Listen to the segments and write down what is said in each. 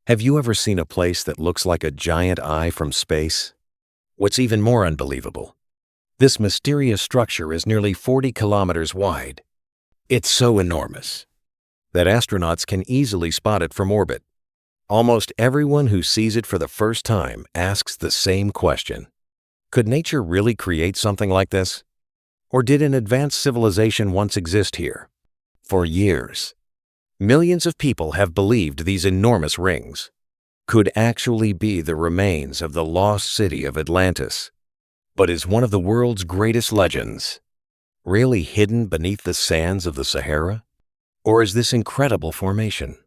Have you ever seen a place that looks like a giant eye from space? What's even more unbelievable, this mysterious structure is nearly 40 kilometers wide. It's so enormous that astronauts can easily spot it from orbit. Almost everyone who sees it for the first time asks the same question. Could nature really create something like this? Or did an advanced civilization once exist here? For years, millions of people have believed these enormous rings could actually be the remains of the lost city of Atlantis. But is one of the world's greatest legends really hidden beneath the sands of the Sahara? Or is this incredible formation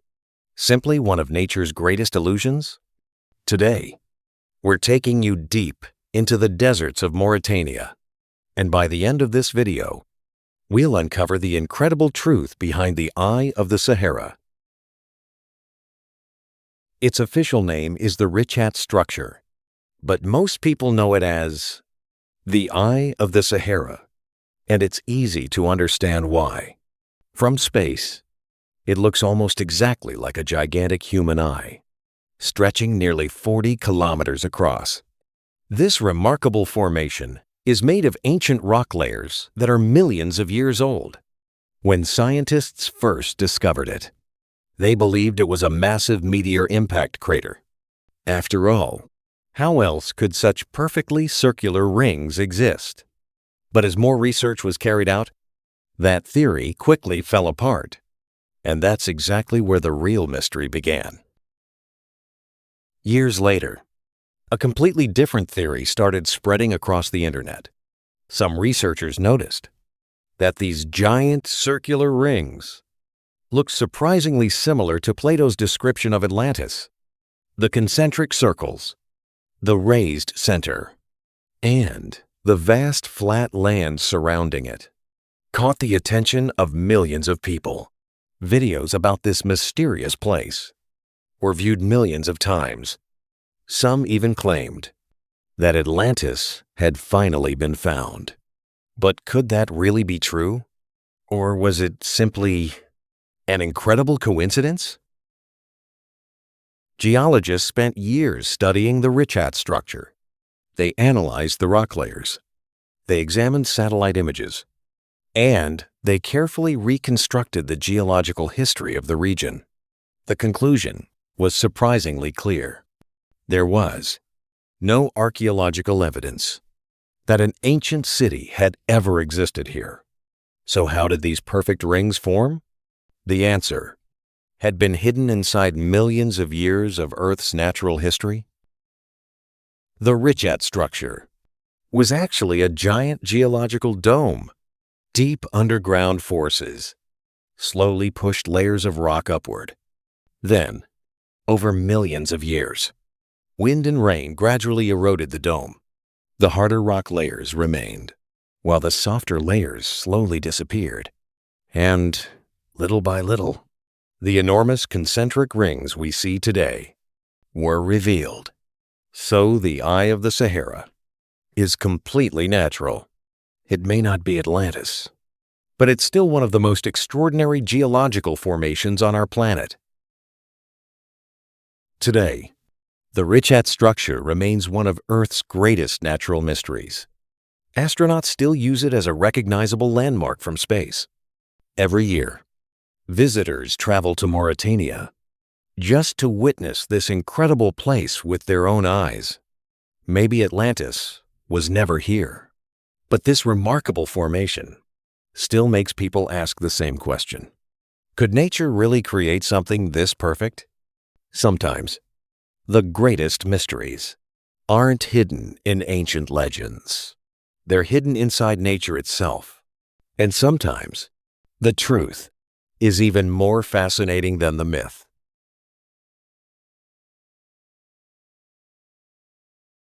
simply one of nature's greatest illusions? Today, we're taking you deep into the deserts of Mauritania. And by the end of this video, we'll uncover the incredible truth behind the Eye of the Sahara. Its official name is the Richat structure, but most people know it as the Eye of the Sahara, and it's easy to understand why. From space, it looks almost exactly like a gigantic human eye, stretching nearly 40 kilometers across. This remarkable formation is made of ancient rock layers that are millions of years old. When scientists first discovered it, they believed it was a massive meteor impact crater. After all, how else could such perfectly circular rings exist? But as more research was carried out, that theory quickly fell apart. And that's exactly where the real mystery began. Years later, a completely different theory started spreading across the internet. Some researchers noticed that these giant circular rings look surprisingly similar to Plato's description of Atlantis. The concentric circles, the raised center, and the vast flat land surrounding it caught the attention of millions of people. Videos about this mysterious place were viewed millions of times. Some even claimed that Atlantis had finally been found. But could that really be true? Or was it simply an incredible coincidence? Geologists spent years studying the Richat structure. They analyzed the rock layers. They examined satellite images. And they carefully reconstructed the geological history of the region. The conclusion was surprisingly clear. There was no archaeological evidence that an ancient city had ever existed here. So how did these perfect rings form? The answer had been hidden inside millions of years of Earth's natural history. The Richat structure was actually a giant geological dome. Deep underground forces slowly pushed layers of rock upward. Then, over millions of years, wind and rain gradually eroded the dome. The harder rock layers remained, while the softer layers slowly disappeared. And, little by little, the enormous concentric rings we see today were revealed. So the Eye of the Sahara is completely natural. It may not be Atlantis, but it's still one of the most extraordinary geological formations on our planet. Today, the Richat structure remains one of Earth's greatest natural mysteries. Astronauts still use it as a recognizable landmark from space. Every year, visitors travel to Mauritania just to witness this incredible place with their own eyes. Maybe Atlantis was never here. But this remarkable formation still makes people ask the same question. Could nature really create something this perfect? Sometimes, the greatest mysteries aren't hidden in ancient legends. They're hidden inside nature itself. And sometimes, the truth is even more fascinating than the myth.